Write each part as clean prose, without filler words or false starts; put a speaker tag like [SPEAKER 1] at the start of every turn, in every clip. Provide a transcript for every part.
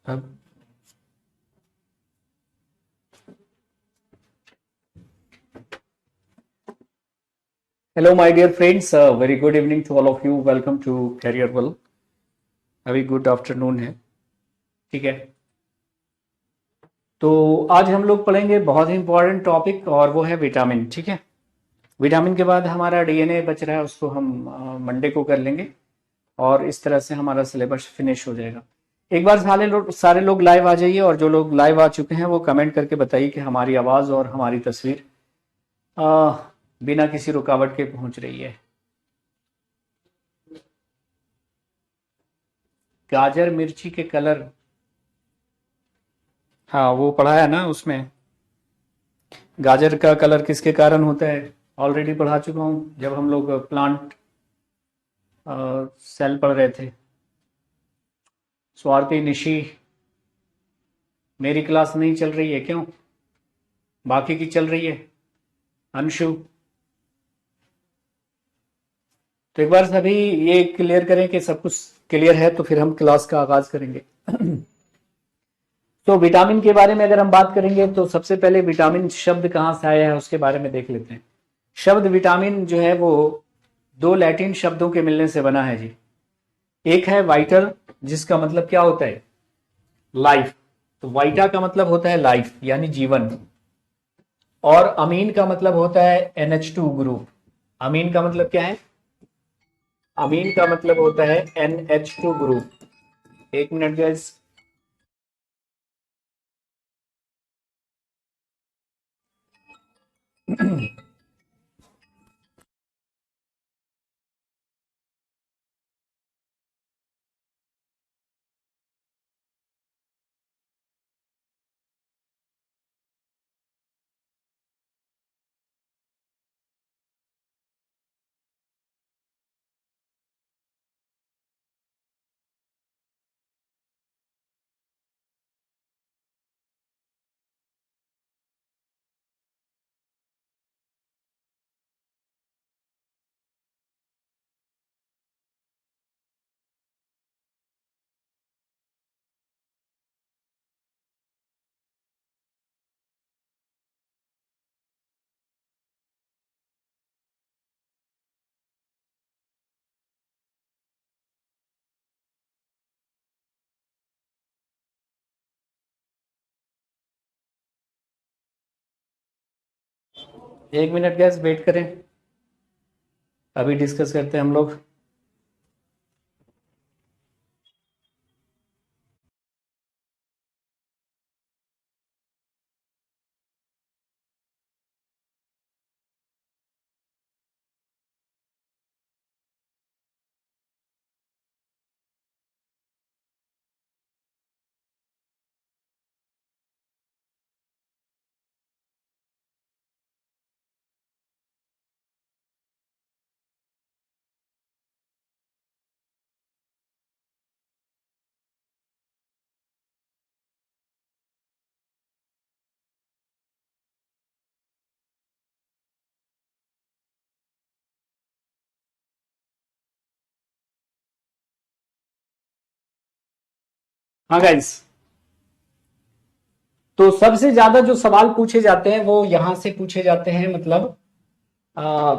[SPEAKER 1] अब hello my dear friends, very good evening to all of you. Welcome to career well. अभी good afternoon है, ठीक है। तो आज हम लोग पढ़ेंगे बहुत ही इंपॉर्टेंट टॉपिक, और वो है विटामिन, ठीक है। विटामिन के बाद हमारा डीएनए बच रहा है, उसको हम मंडे को कर लेंगे, और इस तरह से हमारा सिलेबस फिनिश हो जाएगा। एक बार सारे लोग लाइव आ जाइए, और जो लोग लाइव आ चुके हैं वो कमेंट करके बताइए कि हमारी आवाज़ और हमारी तस्वीर अ, बिना किसी रुकावट के पहुंच रही है। गाजर मिर्ची के कलर, हाँ वो पढ़ा है ना उसमें। गाजर का कलर किसके कारण होता है, ऑलरेडी पढ़ा चुका हूँ जब हम लोग प्लांट सेल पढ़ रहे थे। स्वाति निशी, मेरी क्लास नहीं चल रही है क्यों? बाकी की चल रही है। अंशु, तो एक बार सभी ये क्लियर करें कि सब कुछ क्लियर है, तो फिर हम क्लास का आगाज करेंगे। तो विटामिन के बारे में अगर हम बात करेंगे तो सबसे पहले विटामिन शब्द कहाँ से आया है उसके बारे में देख लेते हैं। शब्द विटामिन जो है वो दो लैटिन शब्दों के मिलने से बना है जी। एक है वाइटल, जिसका मतलब क्या होता है? लाइफ। तो वाइटा का मतलब होता है लाइफ यानी जीवन, और अमीन का मतलब होता है NH2 ग्रुप। अमीन का मतलब क्या है? अमीन का मतलब होता है NH2 ग्रुप। एक मिनट गाइस। एक मिनट गैस वेट करें, अभी डिस्कस करते हैं हम लोग। हाँ गाइस, तो सबसे ज्यादा जो सवाल पूछे जाते हैं वो यहां से पूछे जाते हैं, मतलब आ,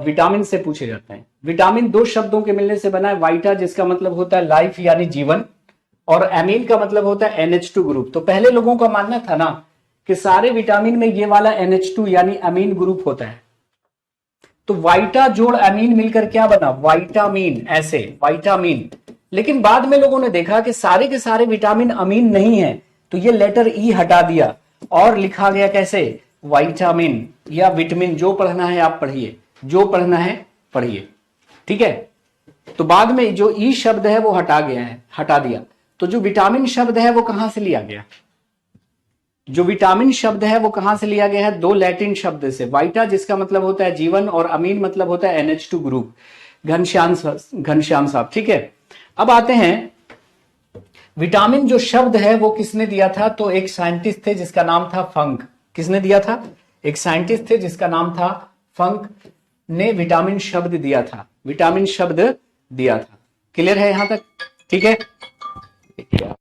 [SPEAKER 1] विटामिन से पूछे जाते हैं। विटामिन दो शब्दों के मिलने से बना है, वाइटा जिसका मतलब होता है लाइफ यानी जीवन, और एमीन का मतलब होता है NH2 ग्रुप। तो पहले लोगों का मानना था ना कि सारे विटामिन में ये वाला NH2 यानी अमीन ग्रुप होता है। तो वाइटा जोड़ अमीन मिलकर क्या बना? वाइटामिन, ऐसे वाइटामिन। लेकिन बाद में लोगों ने देखा कि सारे के सारे विटामिन अमीन नहीं है, तो ये लेटर ई हटा दिया और लिखा गया कैसे? वाइटामिन या विटामिन। जो पढ़ना है आप पढ़िए, जो पढ़ना है पढ़िए, ठीक है। तो बाद में जो ई शब्द है वो हटा गया है, हटा दिया। तो जो विटामिन शब्द है वो कहां से लिया गया? जो विटामिन शब्द है वो कहां से लिया गया है? दो लैटिन शब्द से। वाइटा जिसका मतलब होता है जीवन, और अमीन मतलब होता है NH2 ग्रुप। घनश्याम साहब, ठीक है। अब आते हैं, विटामिन जो शब्द है वो किसने दिया था? तो एक साइंटिस्ट थे जिसका नाम था फंक। किसने दिया था? एक साइंटिस्ट थे जिसका नाम था फंक, ने विटामिन शब्द दिया था। विटामिन शब्द दिया था। क्लियर है यहां तक? ठीक है। हेलो,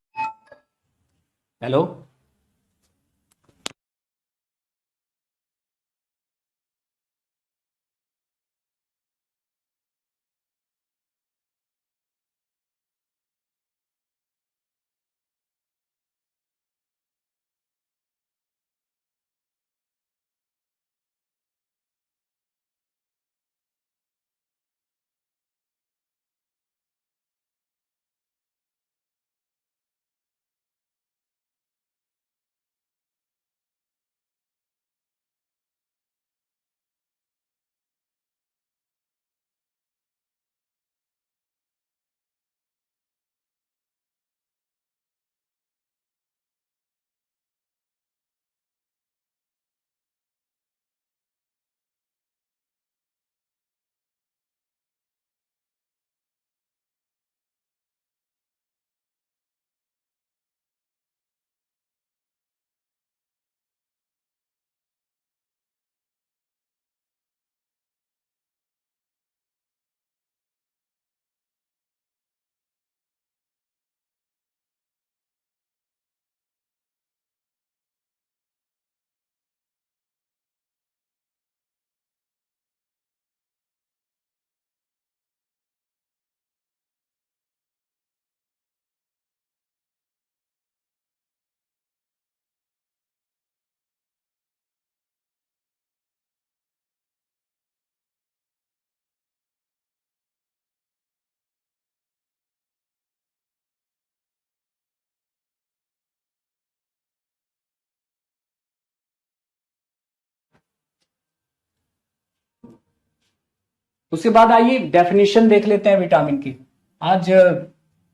[SPEAKER 1] उसके बाद आइए डेफिनेशन देख लेते हैं विटामिन की। आज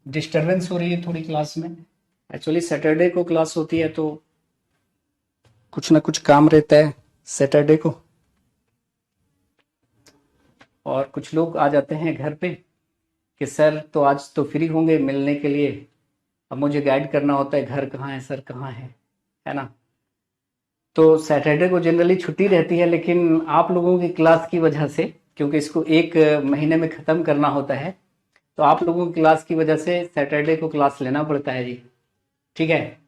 [SPEAKER 1] डिस्टरबेंस हो रही है थोड़ी क्लास में। एक्चुअली सैटरडे को क्लास होती है तो कुछ ना कुछ काम रहता है सैटरडे को, और कुछ लोग आ जाते हैं घर पे कि सर तो आज तो फ्री होंगे मिलने के लिए, अब मुझे गाइड करना होता है घर कहाँ है सर कहाँ है ना। तो सैटरडे को जनरली छुट्टी रहती है, लेकिन आप लोगों की क्लास की वजह से, क्योंकि इसको एक महीने में ख़त्म करना होता है, तो आप लोगों की क्लास की वजह से सैटरडे को क्लास लेना पड़ता है जी। ठीक है।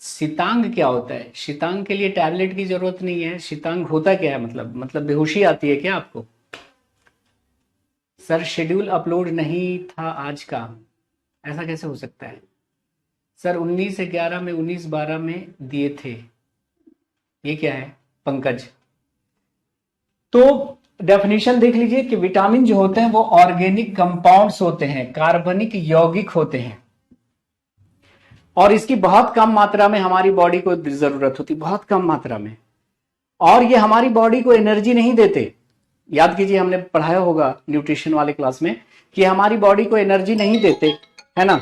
[SPEAKER 1] शीतांग क्या होता है? शीतांग के लिए टैबलेट की जरूरत नहीं है। शीतांग होता क्या है? मतलब बेहोशी आती है क्या आपको? सर शेड्यूल अपलोड नहीं था आज का, ऐसा कैसे हो सकता है? सर 19/11 में 19/12 में दिए थे। ये क्या है पंकज? तो डेफिनेशन देख लीजिए कि विटामिन जो होते हैं वो ऑर्गेनिक कंपाउंड्स होते हैं, कार्बनिक यौगिक होते हैं, और इसकी बहुत कम मात्रा में हमारी बॉडी को जरूरत होती, बहुत कम मात्रा में, और ये हमारी बॉडी को एनर्जी नहीं देते। याद कीजिए हमने पढ़ाया होगा न्यूट्रिशन वाले क्लास में कि हमारी बॉडी को एनर्जी नहीं देते, है ना।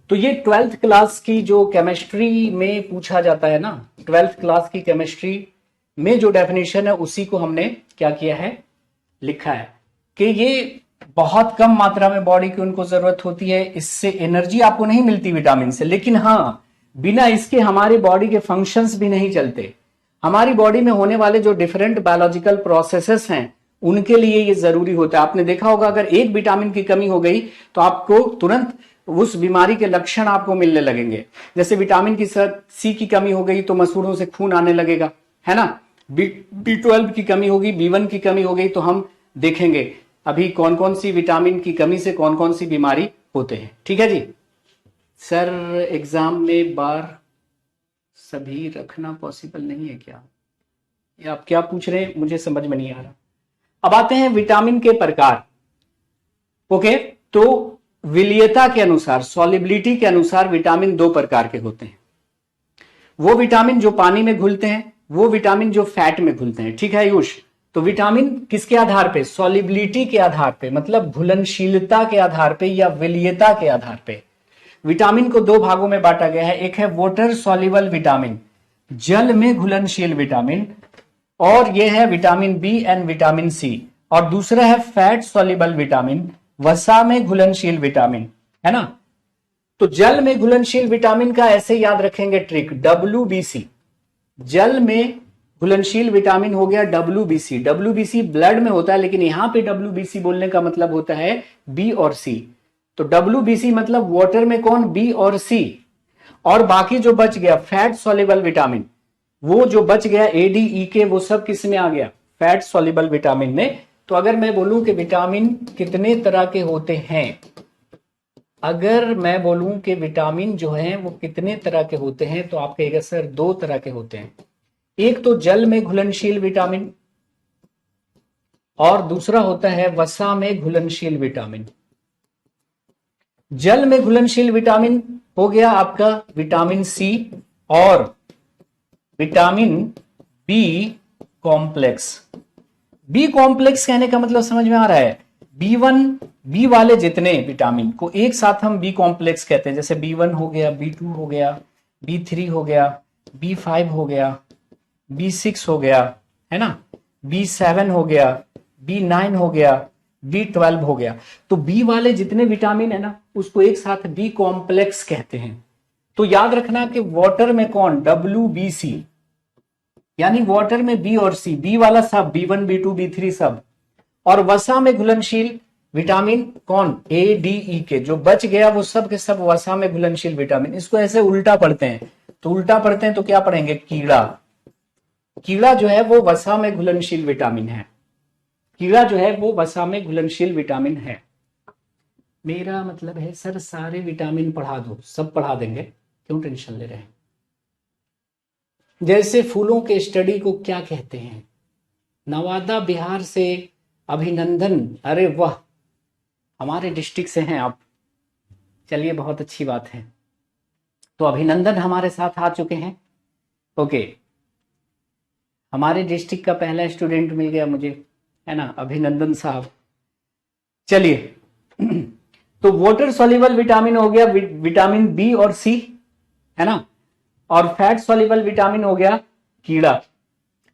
[SPEAKER 1] तो ये 12th क्लास की जो केमिस्ट्री में पूछा जाता है ना, 12th क्लास की केमिस्ट्री में जो डेफिनेशन है उसी को हमने क्या किया है, लिखा है कि ये बहुत कम मात्रा में बॉडी की उनको जरूरत होती है, इससे एनर्जी आपको नहीं मिलती विटामिन से, लेकिन हाँ बिना इसके हमारे बॉडी के फंक्शंस भी नहीं चलते। हमारी बॉडी में होने वाले जो डिफरेंट बायोलॉजिकल प्रोसेसेस हैं उनके लिए ये जरूरी होता है। आपने देखा होगा अगर एक विटामिन की कमी हो गई तो आपको तुरंत उस बीमारी के लक्षण आपको मिलने लगेंगे। जैसे विटामिन की सी की कमी हो गई तो मसूड़ों से खून आने लगेगा, है ना। B12 की कमी होगी, B1 की कमी हो गई तो हम देखेंगे अभी कौन कौन सी विटामिन की कमी से कौन कौन सी बीमारी होते हैं। ठीक है जी। सर एग्जाम में बार सभी रखना पॉसिबल नहीं है क्या? ये आप क्या पूछ रहे हैं, मुझे समझ में नहीं आ रहा। अब आते हैं विटामिन के प्रकार। ओके, तो विलीयता के अनुसार, सॉलिबिलिटी के अनुसार विटामिन दो प्रकार के होते हैं। वो विटामिन जो पानी में घुलते हैं, वो विटामिन जो फैट में घुलते हैं। ठीक है आयुष? तो विटामिन किसके आधार पे? सॉलिबिलिटी के आधार पे, मतलब घुलनशीलता के आधार पे या विलीयता के आधार पे। विटामिन को दो भागों में बांटा गया है। एक है वाटर सॉल्युबल विटामिन, जल में घुलनशील विटामिन, और यह है vitamin B and vitamin C. और दूसरा है फैट सॉल्युबल विटामिन, वसा में घुलनशील विटामिन, है ना? तो जल में घुलनशील विटामिन का ऐसे याद रखेंगे ट्रिक, WBC। जल में घुलनशील विटामिन हो गया WBC। WBC ब्लड में होता है, लेकिन यहां पे WBC बोलने का मतलब होता है बी और सी। तो WBC मतलब वाटर में कौन? बी और सी। और बाकी जो बच गया फैट सॉल्युबल विटामिन, वो जो बच गया ADE वो सब किस में आ गया? फैट सॉल्युबल विटामिन में। तो अगर मैं बोलूं कि विटामिन कितने तरह के होते हैं, अगर मैं बोलूं कि विटामिन जो है वो कितने तरह के होते हैं, तो आप कहेगा सर दो तरह के होते हैं। एक तो जल में घुलनशील विटामिन, और दूसरा होता है वसा में घुलनशील विटामिन। जल में घुलनशील विटामिन हो गया आपका विटामिन सी और vitamin B complex. B complex कहने का मतलब समझ में आ रहा है? B1, बी वाले जितने विटामिन को एक साथ हम बी कॉम्प्लेक्स कहते हैं। जैसे B1 हो गया, B2 हो गया, B3 हो गया, B5 हो गया, B6 हो गया, है ना? B7 हो गया, B9 हो गया, B12 हो गया। तो बी वाले जितने विटामिन है ना, उसको एक साथ बी कॉम्प्लेक्स कहते हैं। तो याद रखना कि वाटर में कौन? WBC, यानी वाटर में बी और सी, बी वाला सब, B1, B2, B3 सब। और वसा में घुलनशील विटामिन कौन? ADE। जो बच गया वो सब के सब वसा में घुलनशील विटामिन। इसको ऐसे उल्टा पढ़ते हैं, तो उल्टा पढ़ते हैं तो क्या पढ़ेंगे? कीड़ा। कीड़ा जो है वो वसा में घुलनशील विटामिन है। कीड़ा जो है वो वसा में घुलनशील विटामिन है। मेरा मतलब है सर सारे विटामिन पढ़ा दो, सब पढ़ा देंगे, क्यों टेंशन ले रहे हैं? जैसे फूलों के स्टडी को क्या कहते हैं? नवादा बिहार से अभिनंदन, अरे वाह, हमारे डिस्ट्रिक्ट से हैं आप। चलिए बहुत अच्छी बात है। तो अभिनंदन हमारे साथ आ चुके हैं। ओके, हमारे डिस्ट्रिक्ट का पहला स्टूडेंट मिल गया मुझे, है ना, अभिनंदन साहब। चलिए तो वाटर सॉल्युबल विटामिन हो गया विटामिन बी और सी, है ना? और फैट सॉल्युबल विटामिन हो गया कीड़ा।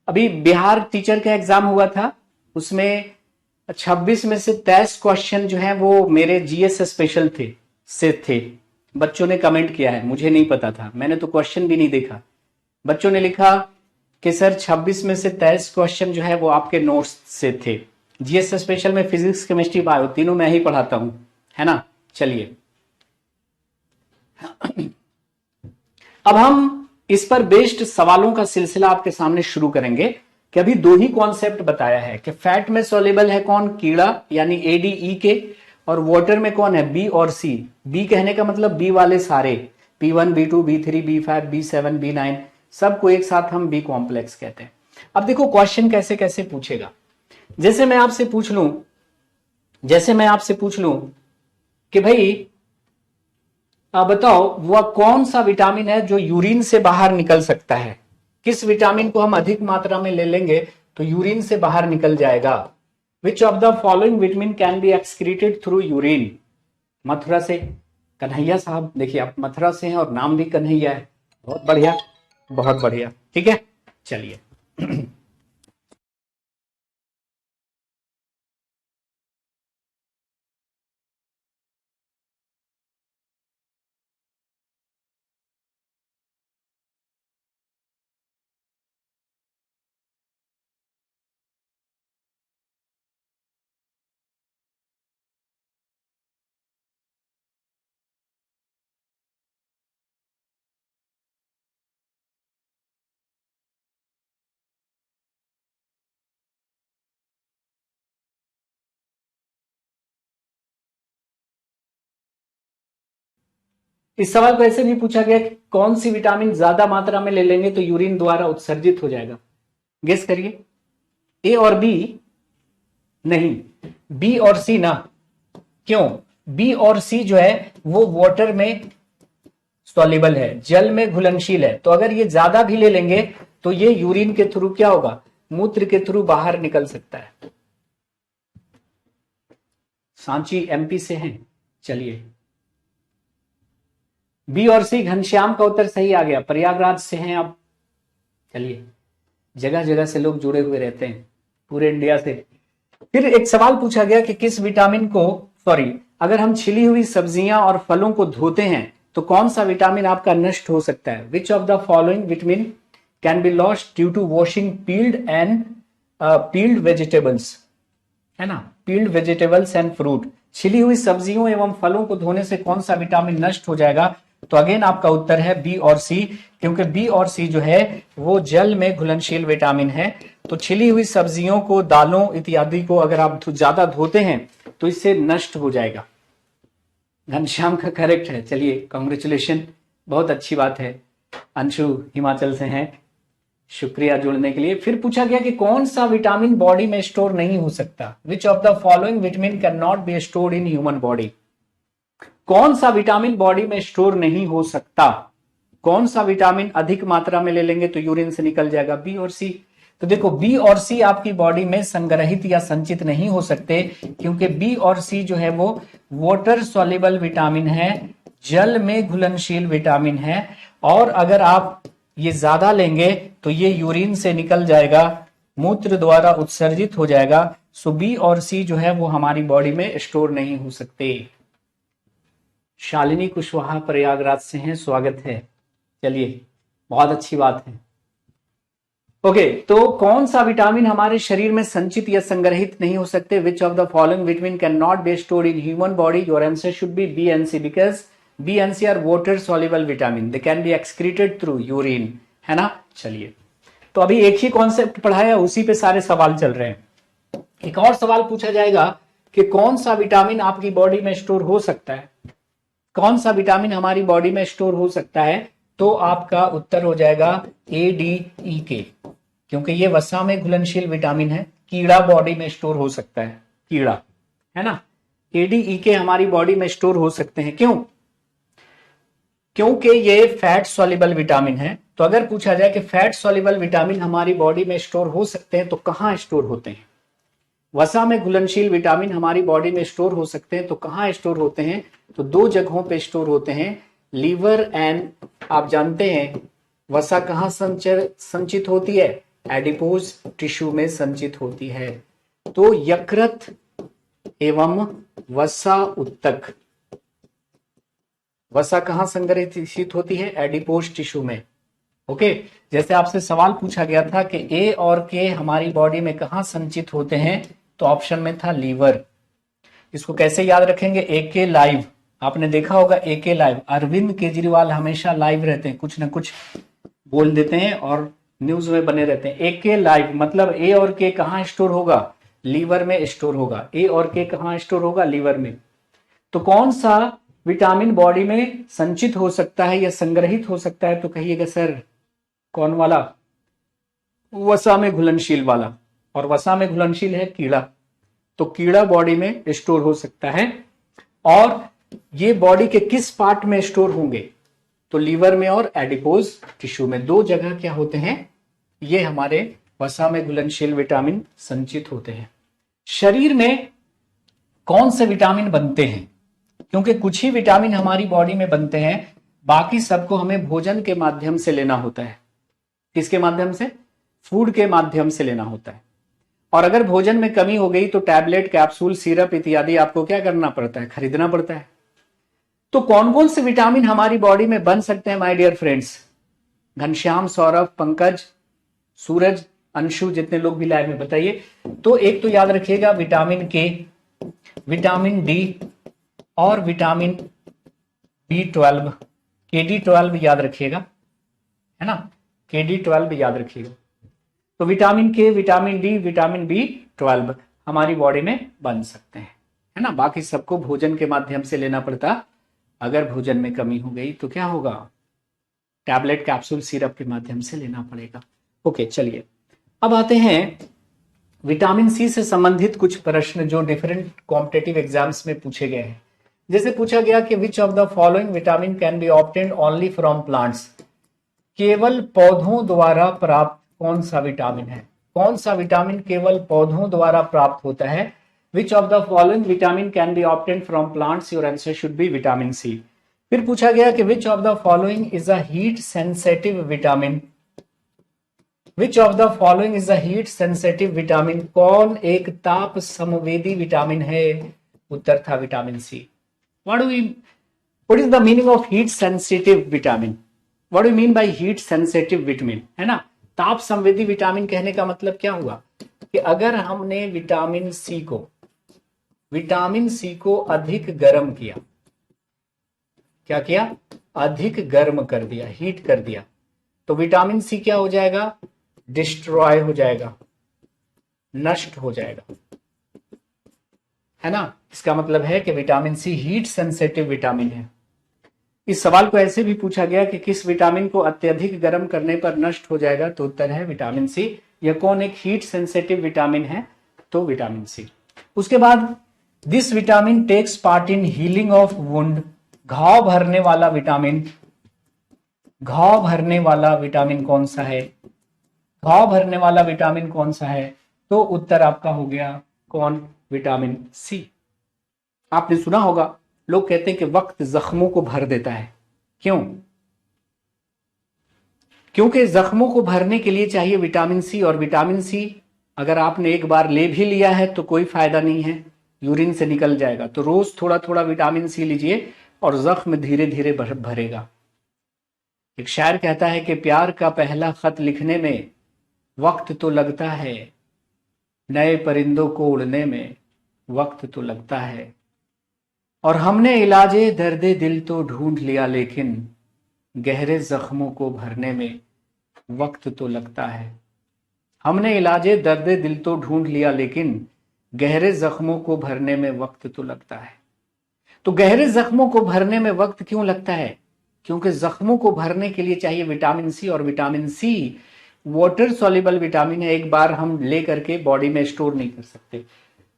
[SPEAKER 1] अभी बिहार टीचर का एग्जाम हुआ था, उसमें 26 में से 23 क्वेश्चन जो है वो मेरे GS स्पेशल थे। बच्चों ने कमेंट किया है, मुझे नहीं पता था, मैंने तो क्वेश्चन भी नहीं देखा। बच्चों ने लिखा कि सर 26 में से 23 क्वेश्चन जो है वो आपके नोट्स से थे। GS स्पेशल में फिजिक्स, केमिस्ट्री, बायो तीनों मैं ही पढ़ाता हूं, है ना? चलिए अब हम इस पर बेस्ड सवालों का सिलसिला आपके सामने शुरू करेंगे कि अभी दो ही कॉन्सेप्ट बताया है कि फैट में सॉल्युबल है कौन? कीड़ा, यानी ADE। और वाटर में कौन है? बी और सी। बी कहने का मतलब बी वाले सारे, B1, B2, B3, B5, B7, B9, सबको एक साथ हम बी कॉम्प्लेक्स कहते हैं। अब देखो क्वेश्चन कैसे कैसे पूछेगा। जैसे मैं आपसे पूछ लूं कि भाई आप बताओ वह कौन सा विटामिन है जो यूरिन से बाहर निकल सकता है? किस विटामिन को हम अधिक मात्रा में ले लेंगे तो यूरिन से बाहर निकल जाएगा? विच of the following vitamin can be excreted through urine? Mathura से कन्हैया साहब, देखिए आप मथुरा से हैं और नाम भी कन्हैया है, बहुत बढ़िया, बहुत बढ़िया। ठीक है, चलिए इस सवाल को ऐसे भी पूछा गया कि कौन सी विटामिन ज्यादा मात्रा में ले लेंगे तो यूरिन द्वारा उत्सर्जित हो जाएगा। गेस करिए, ए और बी? नहीं, बी और सी ना। क्यों? बी और सी जो है वो वाटर में सॉल्युबल है, जल में घुलनशील है, तो अगर ये ज्यादा भी ले लेंगे तो ये यूरिन के थ्रू क्या होगा, मूत्र के थ्रू बाहर निकल सकता है। सांची एमपी से हैं। चलिए, बी और सी, घनश्याम का उत्तर सही आ गया, प्रयागराज से हैं आप। चलिए, जगह जगह से लोग जुड़े हुए रहते हैं, पूरे इंडिया से। फिर एक सवाल पूछा गया कि किस विटामिन को, अगर हम छिली हुई सब्जियां और फलों को धोते हैं तो कौन सा विटामिन आपका नष्ट हो सकता है। Which of the following vitamin can be lost due to washing peeled vegetables, है ना, पील्ड वेजिटेबल्स एंड फ्रूट। छिली हुई सब्जियों एवं फलों को धोने से कौन सा विटामिन नष्ट हो जाएगा, तो अगेन आपका उत्तर है बी और सी, क्योंकि बी और सी जो है वो जल में घुलनशील विटामिन है। तो छिली हुई सब्जियों को, दालों इत्यादि को अगर आप ज्यादा धोते हैं तो इससे नष्ट हो जाएगा। घनश्याम का करेक्ट है। चलिए, कॉन्ग्रेचुलेशन, बहुत अच्छी बात है। अंशु हिमाचल से हैं, शुक्रिया जुड़ने के लिए। फिर पूछा गया कि कौन सा विटामिन बॉडी में स्टोर नहीं हो सकता। विच of the following vitamin can not be stored in human body. कौन सा विटामिन बॉडी में स्टोर नहीं हो सकता, कौन सा विटामिन अधिक मात्रा में ले लेंगे तो यूरिन से निकल जाएगा, बी और सी। तो देखो, बी और सी आपकी बॉडी में संग्रहित या संचित नहीं हो सकते, क्योंकि बी और सी जो है वो वाटर सॉल्युबल विटामिन है, जल में घुलनशील विटामिन है, और अगर आप ये ज्यादा लेंगे तो ये यूरिन से निकल जाएगा, मूत्र द्वारा उत्सर्जित हो जाएगा। सो बी और सी जो है वो हमारी बॉडी में स्टोर नहीं हो सकते। शालिनी कुशवाहा प्रयागराज से हैं, स्वागत है। चलिए, बहुत अच्छी बात है। ओके, तो कौन सा विटामिन हमारे शरीर में संचित या संग्रहित नहीं हो सकते। Which of the following vitamin can not be stored in human body. Your answer should be B and C, because B and C are water soluble vitamin, they can be excreted through urine, है ना। चलिए, तो अभी एक ही concept पढ़ाया, उसी पे सारे सवाल चल रहे हैं। एक और सवाल पूछा जाएगा कि कौन सा विटामिन आपकी बॉडी में स्टोर हो सकता है, कौन सा विटामिन हमारी बॉडी में स्टोर हो सकता है, तो आपका उत्तर हो जाएगा ए डी ई के, क्योंकि ये वसा में घुलनशील विटामिन है। कीड़ा बॉडी में स्टोर हो सकता है, कीड़ा, है ना। ए डी ई के हमारी बॉडी में स्टोर हो सकते हैं, क्यों? क्योंकि ये फैट सॉल्युबल विटामिन है। तो अगर पूछा जाए कि फैट सॉल्युबल विटामिन हमारी बॉडी में स्टोर हो सकते हैं तो कहां स्टोर होते हैं। वसा में घुलनशील विटामिन हमारी बॉडी में स्टोर हो सकते हैं तो कहां स्टोर होते हैं, तो दो जगहों पे स्टोर होते हैं, लीवर एंड, आप जानते हैं वसा कहां संचित होती है, एडिपोज टिश्यू में संचित होती है। तो यकृत एवं वसा उत्तक, वसा कहां संग्रहित होती है, एडिपोज टिश्यू में। ओके, जैसे आपसे सवाल पूछा गया था कि ए और के हमारी बॉडी में कहां संचित होते हैं, तो ऑप्शन में था लीवर। इसको कैसे याद रखेंगे, ए के लाइव, आपने देखा होगा ए के लाइव, अरविंद केजरीवाल हमेशा लाइव रहते हैं, कुछ ना कुछ बोल देते हैं और न्यूज में बने रहते हैं। ए के लाइव मतलब ए और के कहां स्टोर होगा, लीवर में स्टोर होगा। ए और के कहां स्टोर होगा, लीवर में। तो कौन सा विटामिन बॉडी में संचित हो सकता है या संग्रहित हो सकता है, तो कहिएगा सर कौन वाला, वसा में घुलनशील वाला। और वसा में घुलनशील है कीड़ा, तो कीड़ा बॉडी में स्टोर हो सकता है। और ये बॉडी के किस पार्ट में स्टोर होंगे, तो लीवर में और एडिपोज टिश्यू में, दो जगह क्या होते हैं, ये हमारे वसा में घुलनशील विटामिन संचित होते हैं। शरीर में कौन से विटामिन बनते हैं, क्योंकि कुछ ही विटामिन हमारी बॉडी में बनते हैं, बाकी सबको हमें भोजन के माध्यम से लेना होता है। किसके माध्यम से, फूड के माध्यम से लेना होता है। और अगर भोजन में कमी हो गई तो टैबलेट, कैप्सूल, सिरप इत्यादि आपको क्या करना पड़ता है, खरीदना पड़ता है। तो कौन कौन से विटामिन हमारी बॉडी में बन सकते हैं my dear friends. Ghanshyam, Saurabh, Pankaj, Suraj, Anshu, जितने लोग भी लाइव में बताइए। तो एक तो याद रखिएगा विटामिन के, विटामिन डी और विटामिन B12, KD12 याद रखिएगा, है ना, KD12 याद रखिएगा। तो विटामिन के, विटामिन डी, विटामिन B12 हमारी बॉडी में बन सकते हैं, है ना। बाकी सबको भोजन के माध्यम से लेना पड़ता अगर भोजन में कमी हो गई तो क्या होगा, टैबलेट कैप्सूल सिरप के माध्यम से लेना पड़ेगा। ओके चलिए, अब आते हैं विटामिन सी से संबंधित कुछ प्रश्न जो डिफरेंट कॉम्पिटेटिव एग्जाम्स में पूछे गए हैं। जैसे पूछा गया कि which of the following vitamin can be obtained only from plants, केवल पौधों द्वारा प्राप्त कौन सा विटामिन है, कौन सा विटामिन केवल पौधों द्वारा प्राप्त होता है। Which of the following vitamin can be obtained from plants, your answer should be vitamin C. फिर पूछा गया कि which of the following is a heat sensitive vitamin, which of the following is a heat sensitive vitamin, कौन एक ताप संवेदी vitamin है, उत्तर था vitamin C. What is the meaning of heat sensitive vitamin? What do you mean by heat sensitive vitamin? है ना, ताप संवेदी विटामिन कहने का मतलब क्या हुआ कि अगर हमने विटामिन सी को अधिक गर्म किया, क्या किया, अधिक गर्म कर दिया, हीट कर दिया, तो विटामिन सी क्या हो जाएगा, डिस्ट्रॉय हो जाएगा, नष्ट हो जाएगा, है ना। इसका मतलब है कि vitamin C heat sensitive vitamin है। इस सवाल को ऐसे भी पूछा गया कि किस विटामिन को अत्यधिक गर्म करने पर नष्ट हो जाएगा, तो उत्तर है विटामिन सी। यह कौन एक हीट सेंसिटिव विटामिन है, तो विटामिन सी। उसके बाद this vitamin takes part in healing of wound, घाव भरने वाला विटामिन, घाव भरने वाला विटामिन कौन सा है, घाव भरने वाला विटामिन कौन सा है, तो उत्तर आपका हो गया कौन, विटामिन सी। आपने सुना होगा लोग कहते हैं कि वक्त जख्मों को भर देता है, क्यों, क्योंकि जख्मों को भरने के लिए चाहिए विटामिन सी, और विटामिन सी अगर आपने एक बार ले भी लिया है तो कोई फायदा नहीं है, यूरिन से निकल जाएगा। तो रोज थोड़ा थोड़ा विटामिन सी लीजिए और जख्म धीरे धीरे भरेगा। एक शायर कहता है कि प्यार का पहला खत लिखने में वक्त तो लगता है, नए परिंदों को उड़ने में वक्त तो लगता है, और हमने इलाजे दर्दे दिल तो ढूंढ लिया, लेकिन गहरे जख्मों को भरने में वक्त तो लगता है। हमने इलाजे दर्दे दिल तो ढूंढ लिया, लेकिन गहरे जख्मों को भरने में वक्त तो लगता है। तो गहरे जख्मों को भरने में वक्त क्यों लगता है, क्योंकि जख्मों को भरने के लिए चाहिए विटामिन सी, और vitamin C water soluble vitamin है, एक बार हम ले करके बॉडी में स्टोर नहीं कर सकते।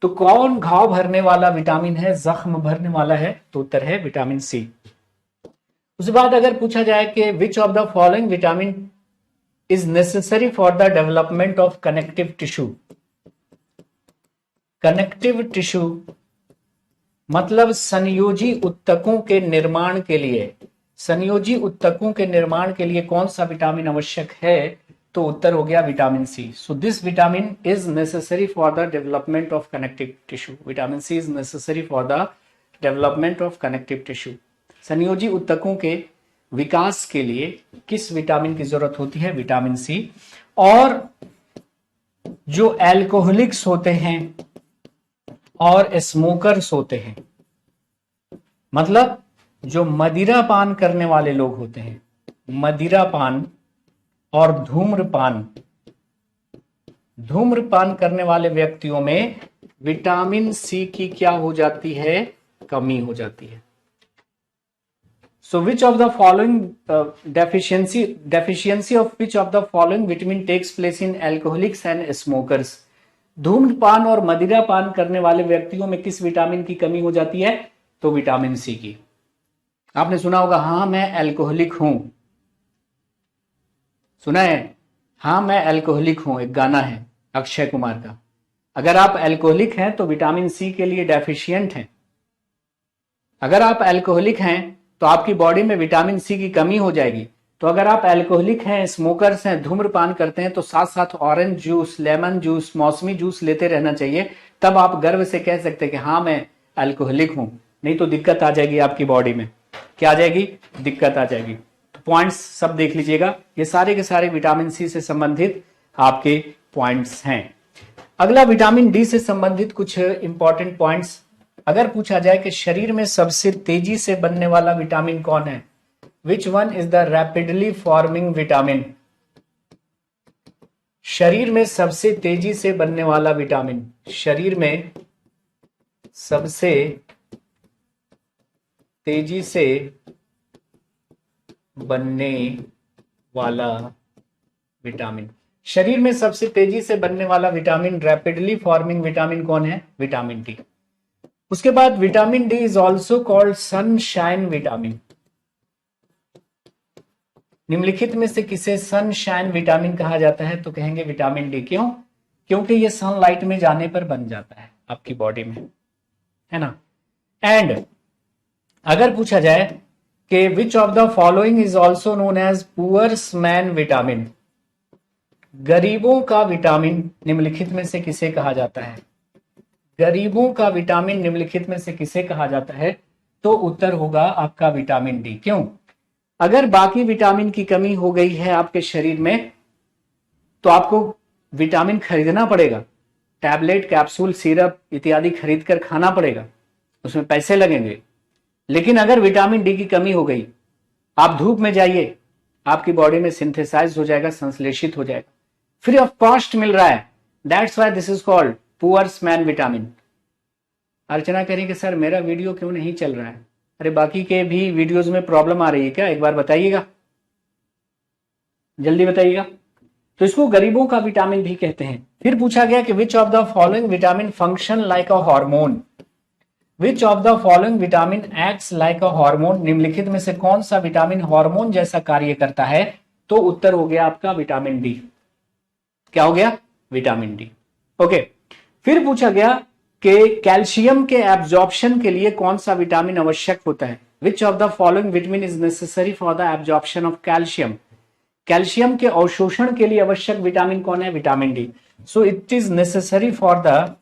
[SPEAKER 1] तो कौन घाव भरने वाला विटामिन है, जख्म भरने वाला है, तो उत्तर है विटामिन सी। उसके बाद अगर पूछा जाए कि which of the following vitamin is necessary for the development of connective tissue, connective tissue मतलब संयोजी ऊतकों के निर्माण के लिए, संयोजी ऊतकों के निर्माण के लिए कौन सा विटामिन आवश्यक है, तो उत्तर हो गया vitamin C. So this vitamin is necessary for the development of connective tissue, vitamin C is necessary for the development of connective tissue. संयोजी ऊतकों के विकास के लिए किस विटामिन की जरूरत होती है, विटामिन सी। और जो एल्कोहलिक्स होते हैं और स्मोकर्स होते हैं, मतलब जो मदिरा पान करने वाले लोग होते हैं, मदिरा पान और धूम्रपान करने वाले व्यक्तियों में विटामिन सी की क्या हो जाती है, कमी हो जाती है। So which of the following deficiency of which of the following vitamin takes place in alcoholics and smokers, धूम्रपान और मदिरा पान करने वाले व्यक्तियों में किस विटामिन की कमी हो जाती है, तो विटामिन सी की। आपने सुना होगा हाँ मैं एल्कोहलिक हूं, सुना है, हाँ मैं एल्कोहलिक हूं, एक गाना है अक्षय कुमार का। अगर आप एल्कोहलिक हैं तो विटामिन सी के लिए डेफिशिएंट हैं। अगर आप एल्कोहलिक हैं तो आपकी बॉडी में विटामिन सी की कमी हो जाएगी। तो अगर आप एल्कोहलिक हैं, स्मोकर्स हैं, धूम्रपान करते हैं, तो साथ साथ ऑरेंज जूस, लेमन जूस, मौसमी जूस लेते रहना चाहिए, तब आप गर्व से कह सकते हैं कि हाँ मैं एल्कोहलिक हूं। नहीं तो दिक्कत आ जाएगी आपकी बॉडी में, क्या आ जाएगी, दिक्कत आ जाएगी। तो पॉइंट्स सब देख लीजिएगा, ये सारे के सारे विटामिन सी से संबंधित आपके पॉइंट्स हैं। अगला विटामिन डी से संबंधित कुछ इंपॉर्टेंट पॉइंट्स। अगर पूछा जाए कि शरीर में सबसे तेजी से बनने वाला विटामिन कौन है, which one is the rapidly forming vitamin, शरीर में सबसे तेजी से बनने वाला विटामिन, शरीर में सबसे तेजी से बनने वाला विटामिन। शरीर में सबसे तेजी से बनने वाला विटामिन, रैपिडली फॉर्मिंग विटामिन कौन है? Vitamin D. उसके बाद vitamin D is also called sunshine vitamin. निम्नलिखित में से किसे सनशाइन विटामिन कहा जाता है? तो कहेंगे विटामिन डी। क्यों? क्योंकि ये सनलाइट में जाने पर बन जाता है आपकी बॉडी में, है ना। एंड अगर पूछा जाए कि which of the following is also known as poor's man vitamin, गरीबों का विटामिन निम्नलिखित में से किसे कहा जाता है? गरीबों का विटामिन निम्नलिखित में से किसे कहा जाता है? तो उत्तर होगा आपका विटामिन डी। क्यों? अगर बाकी विटामिन की कमी हो गई है आपके शरीर में तो आपको विटामिन खरीदना पड़ेगा, टैबलेट, कैप्सूल, सिरप इत्यादि खरीद कर खाना पड़ेगा, उसमें पैसे लगेंगे। लेकिन अगर विटामिन डी की कमी हो गई, आप धूप में जाइए, आपकी बॉडी में सिंथेसाइज हो जाएगा, संश्लेषित हो जाएगा, फ्री ऑफ कॉस्ट मिल रहा है। That's why this is called poor's man vitamin. Archana करेंगे सर मेरा वीडियो क्यों नहीं चल रहा है? अरे बाकी के भी वीडियोस में प्रॉब्लम आ रही है क्या? एक बार बताइएगा, जल्दी बताइएगा। तो इसको गरीबों का विटामिन भी कहते हैं। फिर पूछा गया कि which of the following vitamin function like a hormone, which of the following vitamin acts like a hormone, निम्नलिखित में से कौन सा विटामिन हार्मोन जैसा कार्य करता है? तो उत्तर हो गया आपका विटामिन डी। क्या हो गया? Vitamin D. ओके। फिर पूछा गया कि कैल्शियम के एब्जॉर्प्शन के लिए कौन सा विटामिन आवश्यक होता है? Which of the following vitamin is necessary for the absorption of calcium, calcium के अवशोषण के लिए आवश्यक विटामिन कौन है? Vitamin D. So it is necessary for the,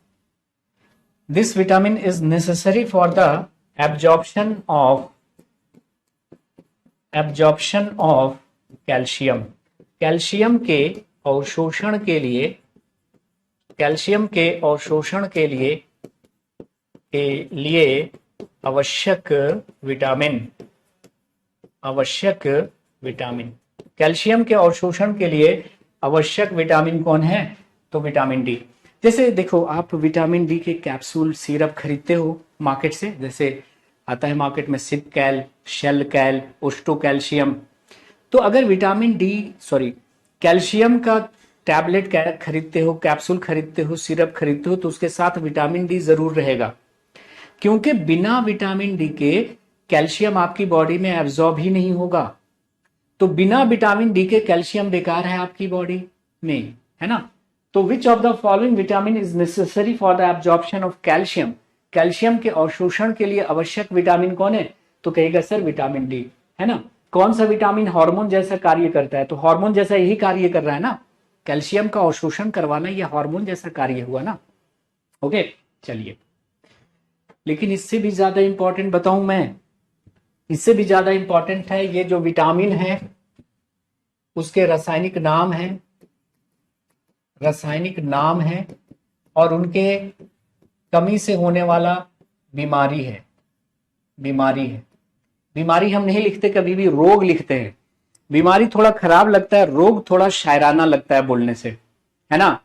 [SPEAKER 1] this vitamin is necessary for the absorption of calcium, calcium के अवशोषण के लिए, कैल्शियम के अवशोषण के लिए आवश्यक विटामिन, आवश्यक विटामिन, कैल्शियम के अवशोषण के लिए आवश्यक विटामिन कौन है? तो विटामिन डी। जैसे देखो आप विटामिन डी के कैप्सूल, सिरप खरीदते हो मार्केट से, जैसे आता है मार्केट में सिप कैल, शेल कैल, ओस्टो कैल्शियम। तो अगर विटामिन डी कैल्शियम का टैबलेट खरीदते हो, कैप्सूल खरीदते हो, सिरप खरीदते हो, तो उसके साथ विटामिन डी जरूर रहेगा, क्योंकि बिना विटामिन डी के कैल्शियम आपकी बॉडी में एब्जॉर्ब ही नहीं होगा। तो बिना विटामिन डी के कैल्शियम बेकार है आपकी बॉडी में, है ना। तो विच of the following vitamin is necessary for the absorption of calcium, calcium के अवशोषण के लिए आवश्यक विटामिन कौन है? तो कहेगा सर विटामिन डी, है ना। कौन सा विटामिन हार्मोन जैसा कार्य करता है? तो हार्मोन जैसा यही कार्य कर रहा है ना, कैल्शियम का अवशोषण करवाना, ये हार्मोन जैसा कार्य हुआ ना। ओके चलिए, लेकिन इससे भी ज्यादा इंपॉर्टेंट बताऊं मैं, इससे भी ज्यादा इंपॉर्टेंट है ये जो विटामिन है उसके रासायनिक नाम है, रासायनिक नाम है, और उनके कमी से होने वाला बीमारी है, बीमारी है। बीमारी हम नहीं लिखते कभी भी, रोग लिखते हैं। बीमारी थोड़ा खराब लगता है, रोग थोड़ा शायराना लगता है बोलने से, है ना।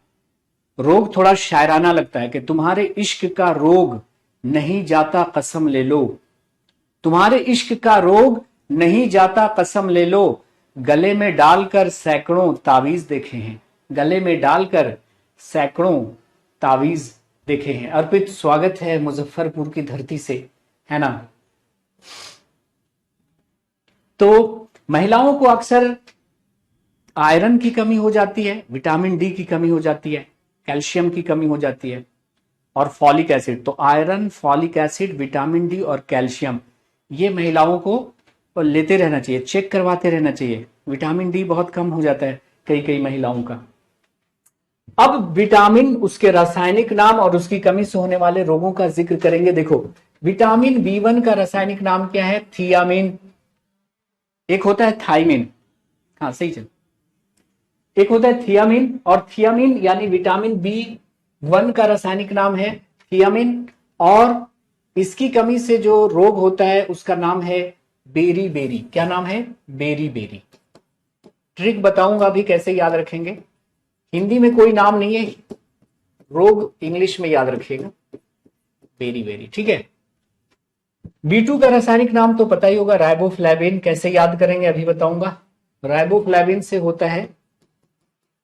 [SPEAKER 1] रोग थोड़ा शायराना लगता है कि तुम्हारे इश्क का रोग नहीं जाता कसम ले लो, तुम्हारे इश्क का रोग नहीं जाता कसम ले लो, गले में डालकर सैकड़ों तावीज देखे हैं, गले में डालकर सैकड़ों तावीज देखे हैं। अर्पित स्वागत है मुजफ्फरपुर की धरती से, है ना। तो महिलाओं को अक्सर आयरन की कमी हो जाती है, विटामिन डी की कमी हो जाती है, कैल्शियम की कमी हो जाती है, और फॉलिक एसिड। तो iron, folic acid, vitamin D और कैल्शियम ये महिलाओं को लेते रहना चाहिए, चेक करवाते रहना चाहिए। विटामिन डी बहुत कम हो जाता है कई महिलाओं का। अब विटामिन, उसके रासायनिक नाम और उसकी कमी से होने वाले रोगों का जिक्र करेंगे। देखो विटामिन बी1 का रासायनिक नाम क्या है? थियामिन। एक होता है थाइमिन, हाँ सही चल, एक होता है थियामिन, और थियामिन यानी विटामिन बी1 का रासायनिक नाम है थियामिन, और इसकी कमी से जो रोग होता है उसका नाम है बेरी बेरी। क्या नाम है? Berry berry. ट्रिक बताऊंगा अभी कैसे याद रखेंगे। हिंदी में कोई नाम नहीं है, रोग इंग्लिश में याद रखिएगा, बेरी बेरी, ठीक है। B2 का रासायनिक नाम तो पता ही होगा, राइबोफ्लेविन। कैसे याद करेंगे अभी बताऊंगा। राइबोफ्लेविन से होता है,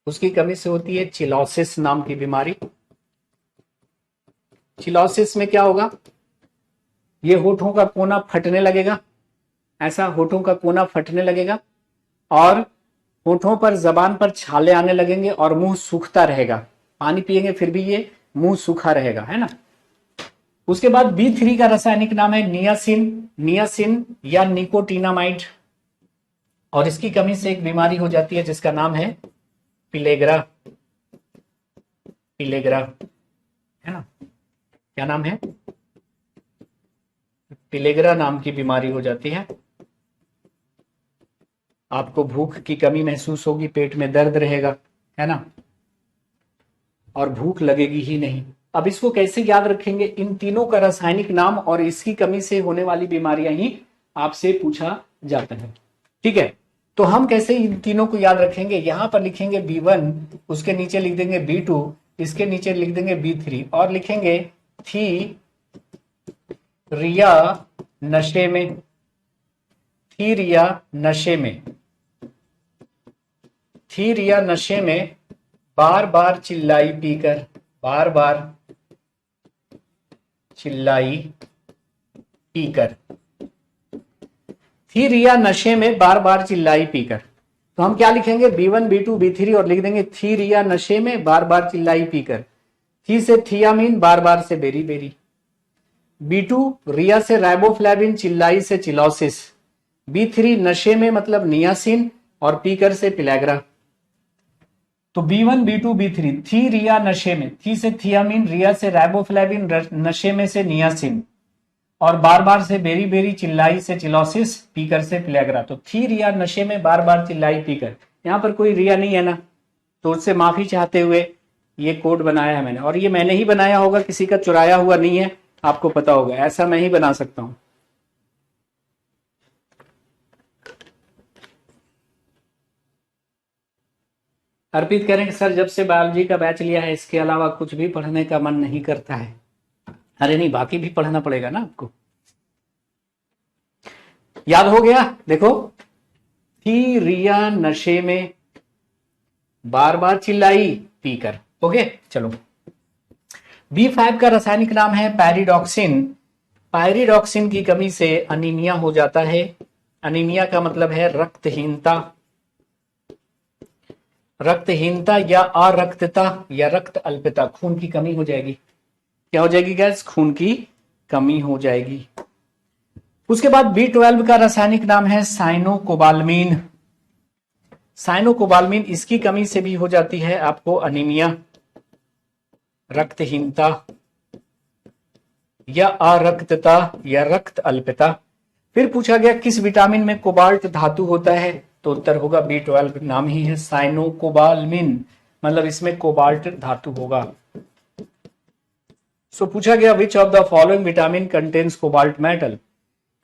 [SPEAKER 1] उसकी कमी से होती है चिलोसिस नाम की बीमारी। चिलोसिस में क्या होगा, ये होठों का कोना फटने लगेगा, ऐसा होठों का कोना फटने लगेगा और होठों पर, जबान पर छाले आने लगेंगे और मुंह सूखता रहेगा। पानी पिएंगे फिर भी ये मुंह सूखा रहेगा, है ना। उसके बाद B3 का रासायनिक नाम है नियासिन, नियासिन या निकोटिनामाइड। और इसकी कमी से एक बीमारी हो जाती है जिसका नाम है पिलेग्रा, पिलेग्रा, है ना। क्या नाम है, पिलेग्रा नाम की बीमारी हो जाती है। आपको भूख की कमी महसूस होगी, पेट में दर्द रहेगा, है ना, और भूख लगेगी ही नहीं। अब इसको कैसे याद रखेंगे, इन तीनों का रासायनिक नाम और इसकी कमी से होने वाली बीमारियां ही आपसे पूछा जाता है। ठीक है, तो हम कैसे इन तीनों को याद रखेंगे, यहां पर लिखेंगे B1, उसके नीचे लिख देंगे B2, इसके नीचे लिख देंगे B3 और लिखेंगे थी रिया नशे में, थी रिया नशे में, थी रिया नशे में बार बार चिल्लाई पीकर, बार बार चिल्लाई पीकर, थी रिया नशे में बार बार चिल्लाई पीकर। तो हम क्या लिखेंगे, B1 B2 B3 और लिख देंगे थी रिया नशे में बार बार चिल्लाई पीकर। थी से थियामीन, बार बार से बेरी बेरी। B2 रिया से राइबोफ्लेविन, चिल्लाई से चिलोसिस। B3 नशे में मतलब नियासिन और पीकर से पिलेग्रा। तो B1 B2 B3, थी रिया नशे में, थी से थियामीन, रिया से राइबोफ्लेविन, नशे में से नियासिन और बार बार से बेरी बेरी, चिल्लाई से चिलोसिस, पीकर से पिलेग्रा। तो थी रिया नशे में बार बार चिल्लाई पीकर, यहां पर कोई रिया नहीं है ना, तो उससे माफी चाहते हुए ये कोड बनाया है मैंने। और ये मैंने ही बनाया होगा, किसी का चुराया हुआ नहीं है, आपको पता होगा, ऐसा मैं ही बना सकता हूं। अर्पित करें सर, जब से बायोलॉजी का बैच लिया है इसके अलावा कुछ भी पढ़ने का मन नहीं करता है। अरे नहीं, बाकी भी पढ़ना पड़ेगा ना आपको। याद हो गया, देखो, थी रिया नशे में बार बार चिल्लाई पीकर। ओके, चलो। B5 का रासायनिक नाम है पैरिडॉक्सिन। पैरिडॉक्सिन की कमी से अनीमिया हो जाता है। अनीमिया का मतलब है रक्तहीनता, रक्तहीनता या अरक्तता या रक्त अल्पता, खून की कमी हो जाएगी। क्या हो जाएगी गैस, खून की कमी हो जाएगी। उसके बाद B12 का रासायनिक नाम है साइनोकोबालमीन। साइनोकोबालमीन, इसकी कमी से भी हो जाती है आपको अनीमिया, रक्तहीनता या अरक्तता या रक्त अल्पता। फिर पूछा गया किस विटामिन में कोबाल्ट धातु होता है, तो उत्तर होगा B12, नाम ही है साइनोकोबालमिन, मतलब इसमें कोबाल्ट धातु होगा। सो पूछा गया विच of the following vitamin contains cobalt metal,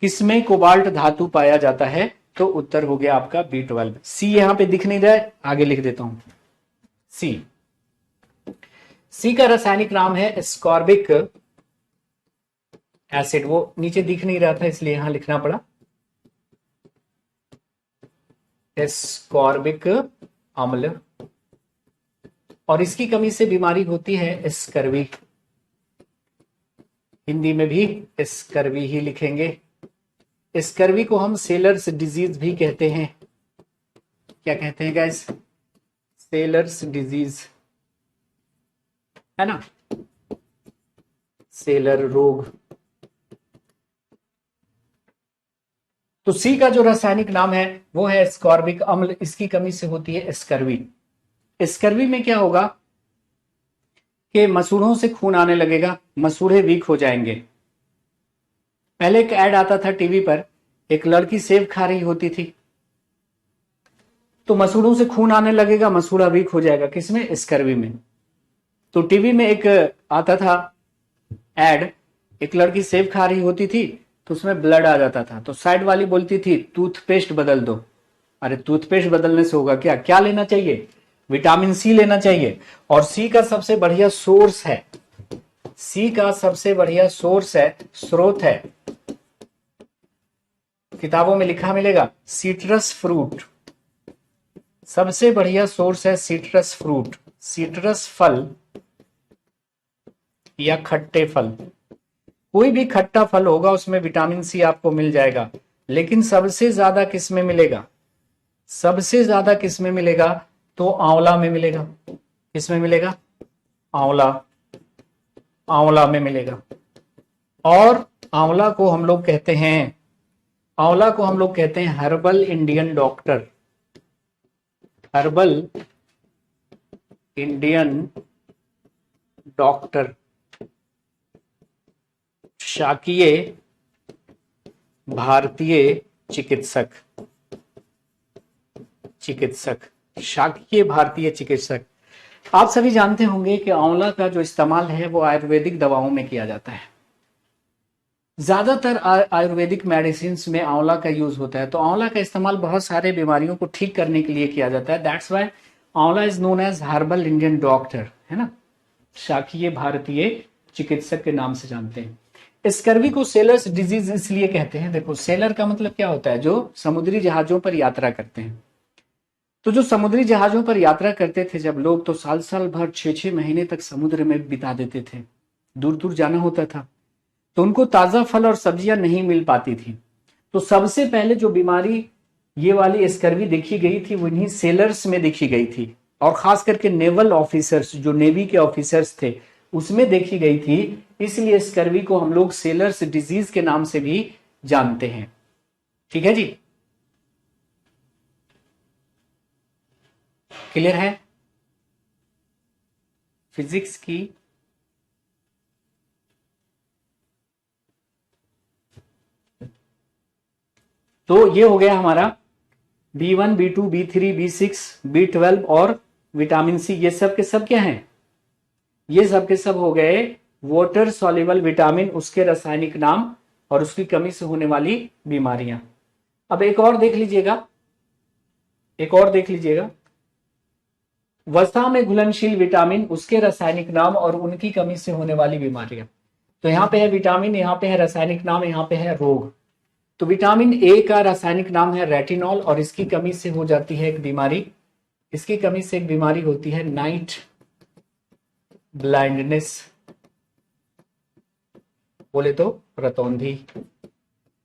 [SPEAKER 1] किसमें कोबाल्ट धातु पाया जाता है, तो उत्तर हो गया आपका B12। सी यहां पे दिख नहीं रहा है, आगे लिख देता हूं सी। सी का रासायनिक नाम है एस्कॉर्बिक एसिड, वो नीचे दिख नहीं रहा था इसलिए यहां लिखना पड़ा, एस्कॉर्बिक अम्ल। और इसकी कमी से बीमारी होती है स्कर्वी, हिंदी में भी स्कर्वी ही लिखेंगे। स्कर्वी को हम सेलर्स डिजीज भी कहते हैं। क्या कहते हैं गाइस, सेलर्स डिजीज, है ना, सेलर रोग। तो सी का जो रासायनिक नाम है वो है एस्कॉर्बिक अम्ल, इसकी कमी से होती है स्कर्वी। स्कर्वी में क्या होगा कि मसूड़ों से खून आने लगेगा, मसूड़े वीक हो जाएंगे। पहले एक ऐड आता था टीवी पर, एक लड़की सेब खा रही होती थी, तो मसूड़ों से खून आने लगेगा, मसूड़ा वीक हो जाएगा, किसमें, स्कर्वी में। तो टीवी में एक आता था ऐड, एक लड़की सेब खा रही होती थी तो उसमें ब्लड आ जाता था, तो साइड वाली बोलती थी टूथपेस्ट बदल दो। अरे टूथपेस्ट बदलने से होगा क्या, क्या लेना चाहिए, विटामिन सी लेना चाहिए। और सी का सबसे बढ़िया सोर्स है, सी का सबसे बढ़िया सोर्स है, स्रोत है किताबों में लिखा मिलेगा सिट्रस फ्रूट, सबसे बढ़िया सोर्स है सिट्रस फ्रूट, सिट्रस फल या खट्टे फल। कोई भी खट्टा फल होगा उसमें विटामिन सी आपको मिल जाएगा, लेकिन सबसे ज्यादा किस में मिलेगा, सबसे ज्यादा किस में मिलेगा, तो आंवला में मिलेगा। किस में मिलेगा, आंवला, आंवला में मिलेगा। और आंवला को हम लोग कहते हैं, आंवला को हम लोग कहते हैं herbal Indian doctor, herbal Indian doctor, शाकीय भारतीय चिकित्सक, चिकित्सक, शाकीय भारतीय चिकित्सक। आप सभी जानते होंगे कि आंवला का जो इस्तेमाल है वो आयुर्वेदिक दवाओं में किया जाता है। ज्यादातर आयुर्वेदिक मेडिसिन में आंवला का यूज होता है। तो आंवला का इस्तेमाल बहुत सारे बीमारियों को ठीक करने के लिए किया जाता है। That's why amla is known as herbal Indian doctor, है ना, शाकीय भारतीय चिकित्सक के नाम से जानते हैं। स्कर्वी को सेलर्स डिजीज इसलिए कहते हैं, देखो सेलर का मतलब क्या होता है, जो समुद्री जहाजों पर यात्रा करते हैं। तो जो समुद्री जहाजों पर यात्रा करते थे जब लोग, तो साल साल भर 6-6 महीने तक समुद्र में बिता देते थे, दूर दूर जाना होता था, तो उनको ताजा फल और सब्जियां नहीं मिल पाती थी। तो सबसे पहले जो बीमारी ये वाली स्कर्वी देखी गई थी वो इन्हीं सेलर्स में देखी गई थी, और खास करके नेवल ऑफिसर्स, जो नेवी के ऑफिसर्स थे, उसमें देखी गई थी। इसलिए स्कर्वी को हम लोग सेलर्स डिजीज के नाम से भी जानते हैं। ठीक है जी, क्लियर है फिजिक्स की। तो ये हो गया हमारा B1, B2, B3, B6, B12 और विटामिन सी। ये सब के सब क्या हैं, ये सब के सब हो गए वाटर सॉल्युबल विटामिन, उसके रासायनिक नाम और उसकी कमी से होने वाली बीमारियां। अब एक और देख लीजिएगा, एक और देख लीजिएगा, वसा में घुलनशील विटामिन, उसके रासायनिक नाम और उनकी कमी से होने वाली बीमारियां। तो यहां पे है विटामिन, यहां पे है रासायनिक नाम, यहां पे है रोग। तो विटामिन ए का रासायनिक नाम है रेटिनॉल, और इसकी कमी से हो जाती है एक बीमारी, इसकी कमी से एक बीमारी होती है नाइट ब्लाइंडनेस, बोले तो रतौंधी।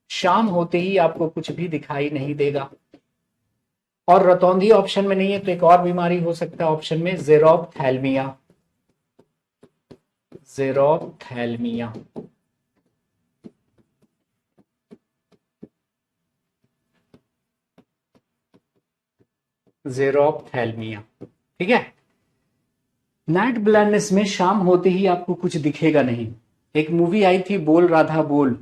[SPEAKER 1] शाम होते ही आपको कुछ भी दिखाई नहीं देगा। और रतौंधी ऑप्शन में नहीं है तो एक और बीमारी हो सकता है ऑप्शन में, जेरोप्थैल्मिया, जेरोप्थैल्मिया। जेरोप्थैल्मिया, ठीक है। नाइट ब्लाइंडनेस में शाम होते ही आपको कुछ दिखेगा नहीं। एक मूवी आई थी बोल राधा बोल,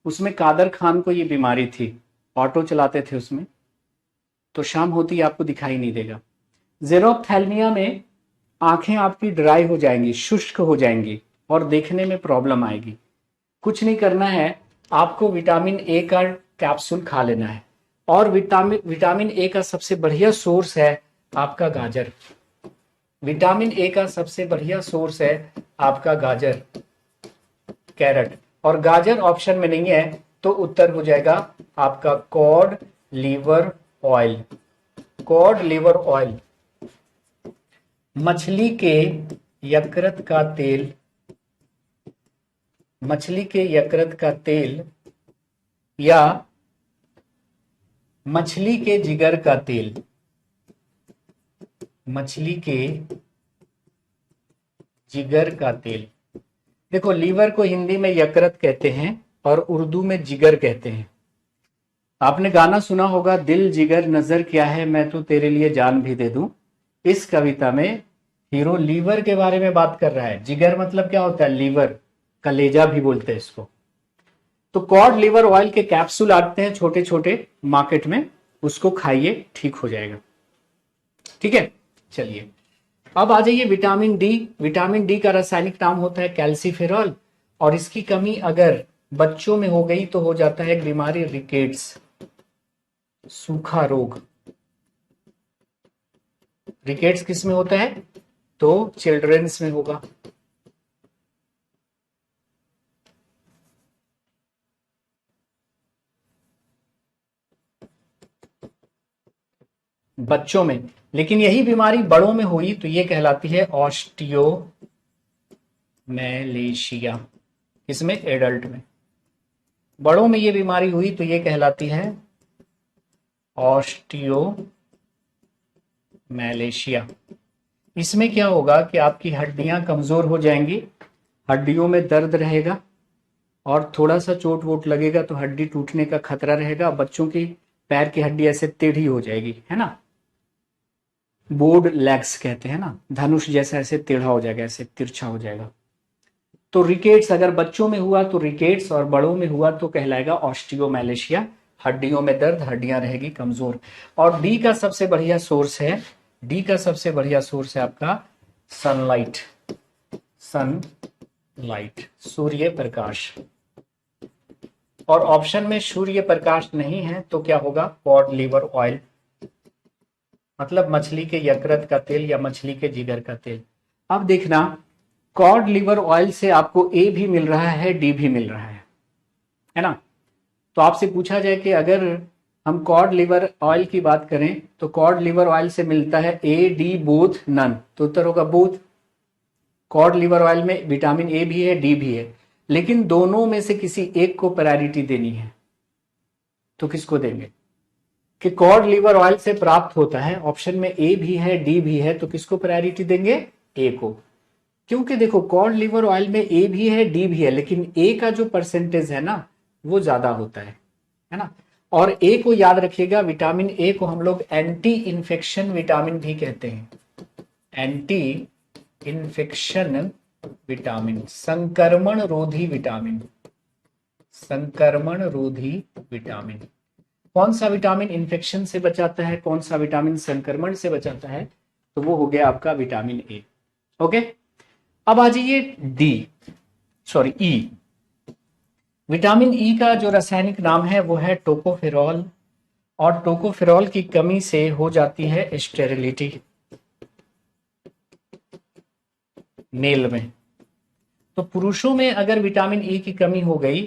[SPEAKER 1] उसमें कादर खान को ये बीमारी थी, ऑटो चलाते थे उसमें, तो शाम होती ही आपको दिखाई नहीं देगा। जेरोप्थैल्मिया में आंखें आपकी ड्राई हो जाएंगी, शुष्क हो जाएंगी और देखने में प्रॉब्लम आएगी। कुछ नहीं करना है, आपको विटामिन ए का कैप्सूल खा लेना है। और विटामिन ए का सबसे बढ़िया सोर्स है आपका गाजर। विटामिन ए का सबसे बढ़िया सोर्स है आपका गाजर, कैरेट। और गाजर ऑप्शन में नहीं है तो उत्तर हो जाएगा आपका cod liver oil, cod liver oil. मछली के यकृत का तेल, मछली के यकृत का तेल या मछली के जिगर का तेल, मछली के जिगर का तेल। देखो लीवर को हिंदी में यकृत कहते हैं और उर्दू में जिगर कहते हैं। आपने गाना सुना होगा, दिल जिगर नजर क्या है मैं तो तेरे लिए जान भी दे दूं। इस कविता में हीरो लीवर के बारे में बात कर रहा है। जिगर मतलब क्या होता है, लीवर, कलेजा भी बोलते हैं इसको। तो कॉड लीवर ऑयल के कैप्सूल आते हैं छोटे छोटे मार्केट में, उसको खाइए, ठीक हो जाएगा। ठीक है, चलिए अब आ जाइए विटामिन डी। विटामिन डी का रासायनिक नाम होता है कैल्सीफेरॉल, और इसकी कमी अगर बच्चों में हो गई तो हो जाता है एक बीमारी, रिकेट्स, सूखा रोग। रिकेट्स किस में होता है, तो चिल्ड्रंस में होगा। बच्चों में, लेकिन यही बीमारी बड़ों में हुई तो ये कहलाती है ऑस्टियोमैलेशिया। इसमें एडल्ट में, बड़ों में ये बीमारी हुई तो ये कहलाती है ऑस्टियोमैलेशिया। इसमें क्या होगा कि आपकी हड्डियां कमजोर हो जाएंगी, हड्डियों में दर्द रहेगा और थोड़ा सा चोट वोट लगेगा तो हड्डी टूटने का खतरा रहेगा। बच्चों की पैर की हड्डी ऐसे टेढ़ी हो जाएगी, है ना, बोर्ड लेग्स कहते हैं ना, धनुष जैसा ऐसे टेढ़ा हो जाएगा, ऐसे तिरछा हो जाएगा। तो रिकेट्स अगर बच्चों में हुआ तो रिकेट्स, और बड़ों में हुआ तो कहलाएगा ऑस्टियोमैलेशिया, हड्डियों में दर्द, हड्डियां रहेगी कमजोर। और डी का सबसे बढ़िया सोर्स है, डी का सबसे बढ़िया सोर्स है आपका सनलाइट, सनलाइट, सूर्य प्रकाश। और ऑप्शन में सूर्य प्रकाश नहीं है तो क्या होगा, कॉड लिवर ऑयल, मतलब मछली के यकृत का तेल या मछली के जिगर का तेल। अब देखना, कॉड लिवर ऑयल से आपको ए भी मिल रहा है, डी भी मिल रहा है ना। तो आपसे पूछा जाए कि अगर हम कॉड लिवर ऑयल की बात करें तो कॉड लिवर ऑयल से मिलता है ए डी बोथ नन, तो उत्तर होगा बोथ। कॉड लिवर ऑयल में विटामिन ए भी है, डी भी है, लेकिन दोनों में से किसी एक को प्रायोरिटी देनी है तो किसको देंगे, कि कॉड लिवर ऑयल से प्राप्त होता है, ऑप्शन में ए भी है डी भी है, तो किसको प्रायोरिटी देंगे, ए को। क्योंकि देखो कॉड लिवर ऑयल में ए भी है डी भी है, लेकिन ए का जो परसेंटेज है ना वो ज्यादा होता है ना। और ए को याद रखिएगा, विटामिन ए को हम लोग एंटी इन्फेक्शन विटामिन भी कहते हैं, एंटी इन्फेक्शन विटामिन, संक्रमण रोधी विटामिन, संक्रमण रोधी विटामिन। कौन सा विटामिन इन्फेक्शन से बचाता है, कौन सा विटामिन संक्रमण से बचाता है, तो वो हो गया आपका विटामिन ए। ओके, अब आ जाइए ई। विटामिन ई का जो रासायनिक नाम है वो है टोकोफेरॉल, और टोकोफेरॉल की कमी से हो जाती है स्टेरिलिटी मेल में। तो पुरुषों में अगर विटामिन ई की कमी हो गई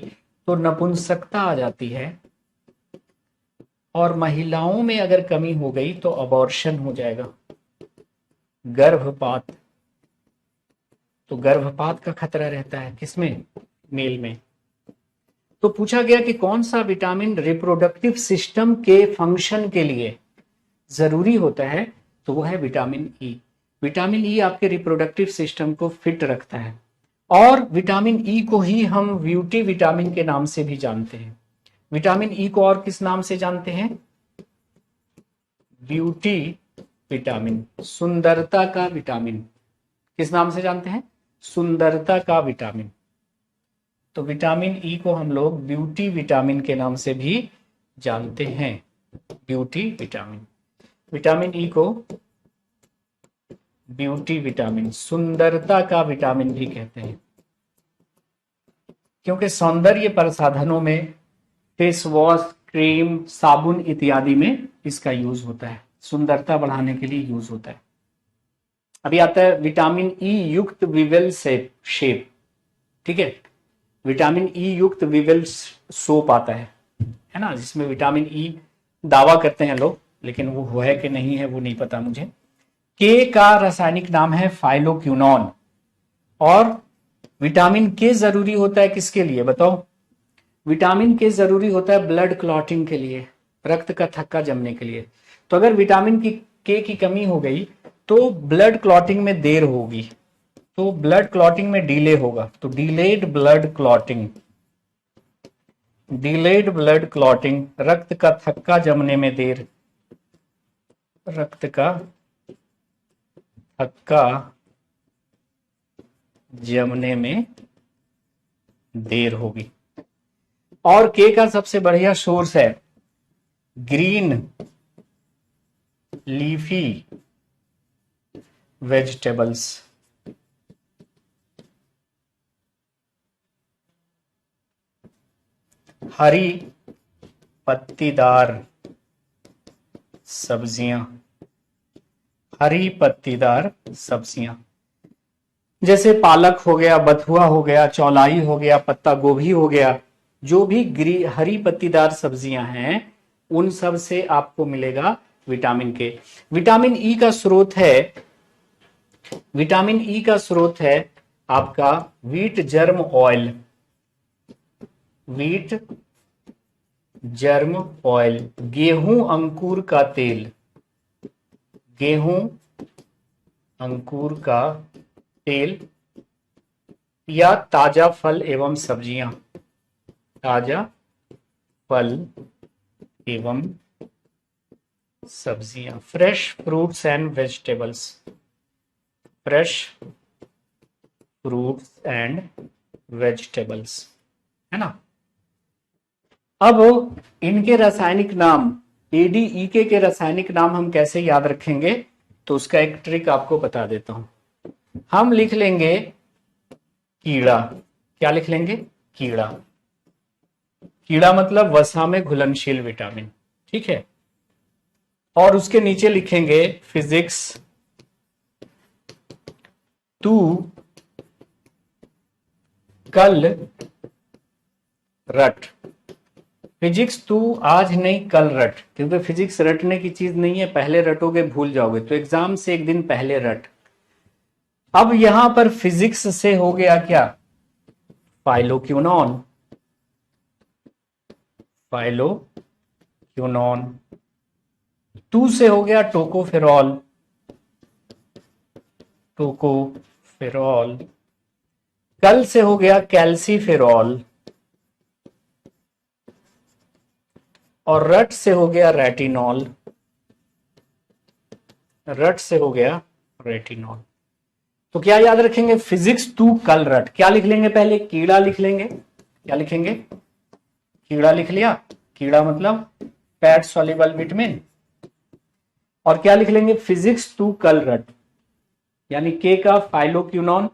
[SPEAKER 1] तो नपुंसकता आ जाती है, और महिलाओं में अगर कमी हो गई तो अबॉर्शन हो जाएगा, गर्भपात। तो गर्भपात का खतरा रहता है किसमें, मेल में। तो पूछा गया कि कौन सा विटामिन रिप्रोडक्टिव सिस्टम के फंक्शन के लिए जरूरी होता है, तो वो है विटामिन ई। विटामिन ई आपके रिप्रोडक्टिव सिस्टम को फिट रखता है, और विटामिन ई को ही हम ब्यूटी विटामिन के नाम से भी जानते हैं। विटामिन ई को और किस नाम से जानते हैं, ब्यूटी विटामिन, सुंदरता का विटामिन। किस नाम से जानते हैं, सुंदरता का विटामिन। तो विटामिन ई को हम लोग ब्यूटी विटामिन के नाम से भी जानते हैं, ब्यूटी विटामिन। विटामिन ई को ब्यूटी विटामिन, सुंदरता का विटामिन भी कहते हैं, क्योंकि सौंदर्य प्रसाधनों में फेस वॉश, क्रीम, साबुन इत्यादि में इसका यूज होता है, सुंदरता बढ़ाने के लिए यूज होता है। अभी आता है विटामिन ई युक्त विवेल शेप, ठीक है, विटामिन ई युक्त विवेल सोप आता है ना, जिसमें विटामिन ई दावा करते हैं लोग, लेकिन वो है कि नहीं है वो नहीं पता मुझे। के का रासायनिक नाम है फाइलोक्विनोन, और विटामिन के जरूरी होता है किसके लिए बताओ, विटामिन के जरूरी होता है ब्लड क्लॉटिंग के लिए, रक्त का थक्का जमने के लिए। तो अगर विटामिन के की कमी हो गई तो ब्लड क्लॉटिंग में देर होगी, तो ब्लड क्लॉटिंग में डिले होगा, तो delayed blood clotting, delayed blood clotting, रक्त का थक्का जमने में देर, रक्त का थक्का जमने में देर होगी। और के का सबसे बढ़िया सोर्स है ग्रीन लीफी वेजिटेबल्स, हरी पत्तीदार सब्जियां, हरी पत्तीदार सब्जियां, जैसे पालक हो गया, बथुआ हो गया, चौलाई हो गया, पत्ता गोभी हो गया, जो भी हरी पत्तीदार सब्जियां हैं उन सब से आपको मिलेगा विटामिन के। विटामिन ई का स्रोत है, विटामिन ई का स्रोत है आपका wheat germ oil, wheat germ oil, गेहूं अंकुर का तेल, गेहूं अंकुर का तेल, या ताजा फल एवं सब्जियां, ताजा फल एवं सब्जियां, fresh fruits and vegetables, fresh fruits and vegetables, है ना। अब इनके रासायनिक नाम, एडीईके के रासायनिक नाम हम कैसे याद रखेंगे, तो उसका एक ट्रिक आपको बता देता हूं। हम लिख लेंगे कीड़ा, क्या लिख लेंगे, कीड़ा, कीड़ा मतलब वसा में घुलनशील विटामिन, ठीक है। और उसके नीचे लिखेंगे फिजिक्स तू कल रट, फिजिक्स तू आज नहीं कल रट, क्योंकि फिजिक्स रटने की चीज नहीं है, पहले रटोगे भूल जाओगे, तो एग्जाम से एक दिन पहले रट। अब यहां पर फिजिक्स से हो गया क्या, फाइलोक्विनोन, फाइलोक्विनोन, तू से हो गया टोकोफेरॉल, टोकोफेरॉल, कल से हो गया कैल्सीफेरॉल, और रट से हो गया रेटिनॉल, रट से हो गया रेटिनॉल। तो क्या याद रखेंगे, फिजिक्स तू कल रट, क्या लिख लेंगे, पहले कीड़ा लिख लेंगे, क्या लिखेंगे, कीड़ा लिख लिया, कीड़ा मतलब फैट सॉल्युबल विटामिन, और क्या लिख लेंगे, फिजिक्स तू कल रट, यानी के का फाइलोक्विनोन,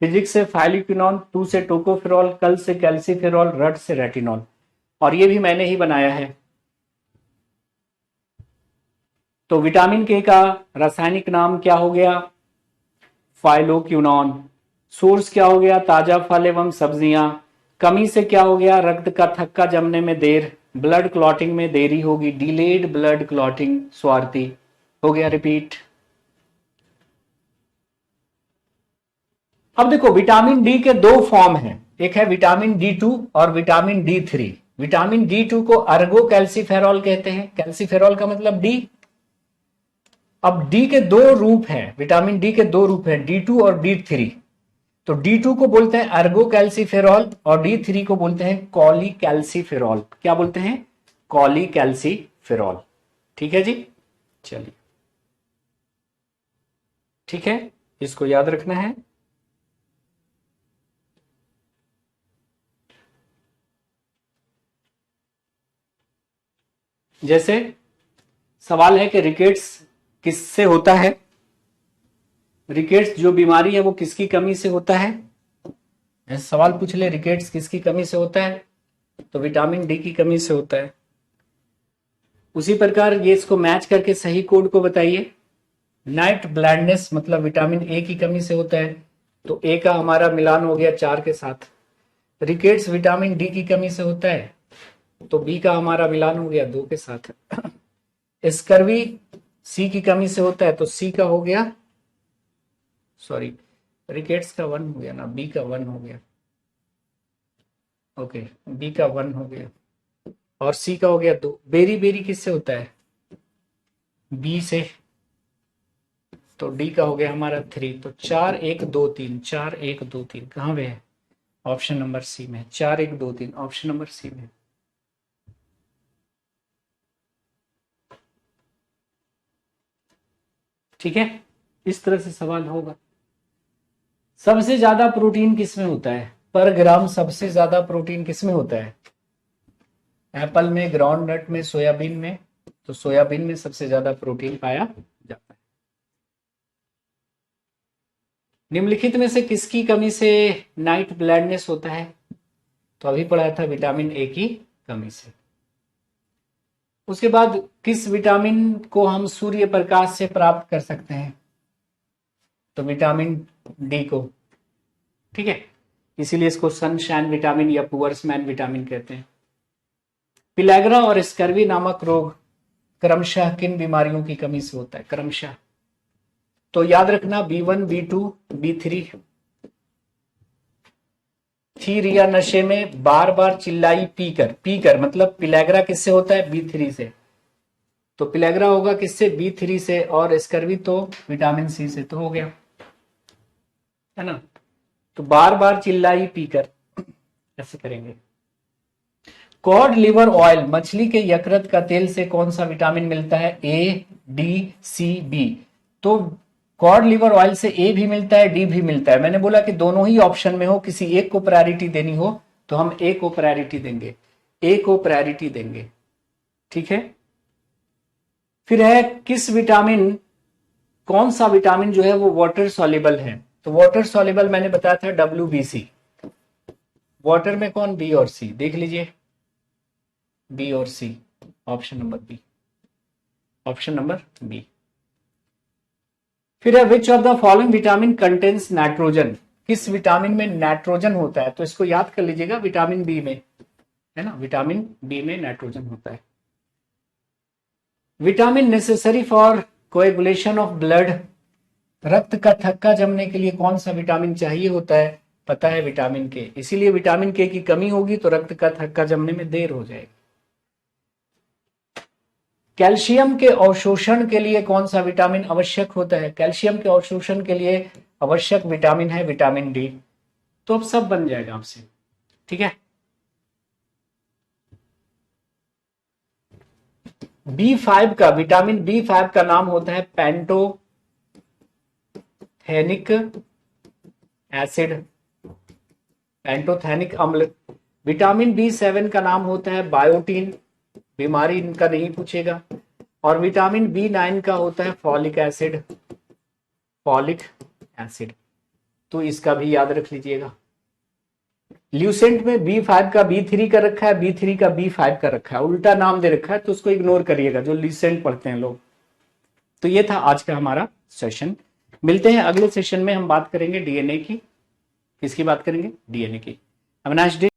[SPEAKER 1] फिजिक्स से फाइलोक्विनोन, तू से टोकोफेरॉल, कल से कैल्सीफेरॉल, रट से रेटिनॉल, और ये भी मैंने ही बनाया है। तो विटामिन के का रासायनिक नाम क्या हो गया, फाइलोक्विनोन, सोर्स क्या हो गया, ताजा फल एवं सब्जियां, कमी से क्या हो गया, रक्त का थक्का जमने में देर, ब्लड क्लॉटिंग में देरी होगी, डिलेड ब्लड क्लॉटिंग, स्वार्थी हो गया, रिपीट। अब देखो विटामिन डी के दो फॉर्म हैं, एक है विटामिन D2 और विटामिन D3। विटामिन D2 को अर्गो कैल्सीफेरॉल कहते हैं, कैल्सीफेरॉल का मतलब डी। अब डी के दो रूप हैं, विटामिन डी के दो रूप हैं, D2 और D3। तो D2 को बोलते हैं अर्गो कैल्सीफेरॉल और D3 को बोलते हैं कॉली कैल्सीफेरॉल, क्या बोलते हैं, कॉली कैल्सीफेरॉल, ठीक है जी। चलिए ठीक है, इसको याद रखना है। जैसे सवाल है कि रिकेट्स किससे होता है, रिकेट्स जो बीमारी है वो किसकी कमी से होता है, ऐसे सवाल पूछ ले, रिकेट्स किसकी कमी से होता है, तो विटामिन डी की कमी से होता है। उसी प्रकार ये इसको मैच करके सही कोड को बताइए, नाइट ब्लाइंडनेस मतलब विटामिन ए की कमी से होता है, तो ए का हमारा मिलान हो गया 4 के साथ। रिकेट्स विटामिन डी की कमी से होता है, तो बी का हमारा मिलान हो गया 2 के साथ। स्कर्वी सी की कमी से होता है, तो सी का हो गया, सॉरी रिकेट्स का 1 हो गया ना, बी का 1 हो गया, ओके बी का 1 हो गया, और सी का हो गया 2। बेरी बेरी किससे होता है, बी से, तो डी का हो गया हमारा 3। तो 4 1 2 3, 4 1 2 3 कहाँ पे है, ऑप्शन नंबर सी में, 4 1 2 3 ऑप्शन नंबर सी में। ठीक है, इस तरह से सवाल होगा। सबसे ज्यादा प्रोटीन किसमें होता है, पर ग्राम सबसे ज्यादा प्रोटीन किसमें होता है, एप्पल में, ग्राउंड नट में, सोयाबीन में, तो सोयाबीन में सबसे ज्यादा प्रोटीन पाया जाता है। निम्नलिखित में से किसकी कमी से नाइट ब्लाइंडनेस होता है, तो अभी पढ़ा था विटामिन ए की कमी से। उसके बाद किस विटामिन को हम सूर्य प्रकाश से प्राप्त कर सकते हैं, तो विटामिन डी को, ठीक है, इसीलिए इसको सनशाइन विटामिन या पुअर्समैन विटामिन कहते हैं। पिलैग्रा और स्कर्वी नामक रोग क्रमशः किन बीमारियों की कमी से होता है? क्रमशः। तो याद रखना B1, B2, B3। थी रिया नशे में, बार बार चिल्लाई पीकर। पीकर मतलब पिलैग्रा किससे होता है? B3 से। तो पिलैग्रा होगा किससे? B3 से। और स्कर्वी तो विटामिन सी से। तो हो गया, है ना। तो बार बार चिल्लाई पीकर ऐसे करेंगे। कॉड लिवर ऑयल, मछली के यकृत का तेल से कौन सा विटामिन मिलता है? ए, डी, सी, बी। तो कॉड लिवर ऑयल से ए भी मिलता है, डी भी मिलता है। मैंने बोला कि दोनों ही ऑप्शन में हो, किसी एक को प्रायोरिटी देनी हो तो हम ए को प्रायोरिटी देंगे, ए को प्रायोरिटी देंगे, ठीक है। फिर है किस विटामिन, कौन सा विटामिन जो है वो वाटर सॉल्युबल है? तो वाटर सॉल्युबल मैंने बताया था WBC। वाटर में कौन? बी और सी। देख लीजिए, बी और C, option number B, option number B. फिर है which of the following vitamin contains nitrogen, किस विटामिन में नाइट्रोजन होता है? तो इसको याद कर लीजिएगा, विटामिन बी में, है ना, विटामिन बी में नाइट्रोजन होता है। Vitamin necessary for coagulation of blood, रक्त का थक्का जमने के लिए कौन सा विटामिन चाहिए होता है? पता है, विटामिन के। इसीलिए विटामिन के की कमी होगी तो रक्त का थक्का जमने में देर हो जाएगी। कैल्शियम के अवशोषण के लिए कौन सा विटामिन आवश्यक होता है? कैल्शियम के अवशोषण के लिए आवश्यक विटामिन है विटामिन डी। तो अब सब बन जाएगा आपसे, ठीक है। B5 का, विटामिन B5 का नाम होता है पैंटोथेनिक एसिड, पैंटोथेनिक अम्ल। विटामिन B7 का नाम होता है बायोटीन, बीमारी इनका नहीं पूछेगा। और विटामिन B9 का होता है फॉलिक एसिड, फॉलिक एसिड। तो इसका भी याद रख लीजिएगा। ल्यूसेंट में B5 का B3 का रखा है, B3 का B5 का रखा है, उल्टा नाम दे रखा है, तो उसको इग्नोर करिएगा जो ल्यूसेंट पढ़ते हैं लोग। तो ये था आज का हमारा सेशन। मिलते हैं अगले सेशन में, हम बात करेंगे DNA की। किसकी बात करेंगे? DNA की। Have a nice day.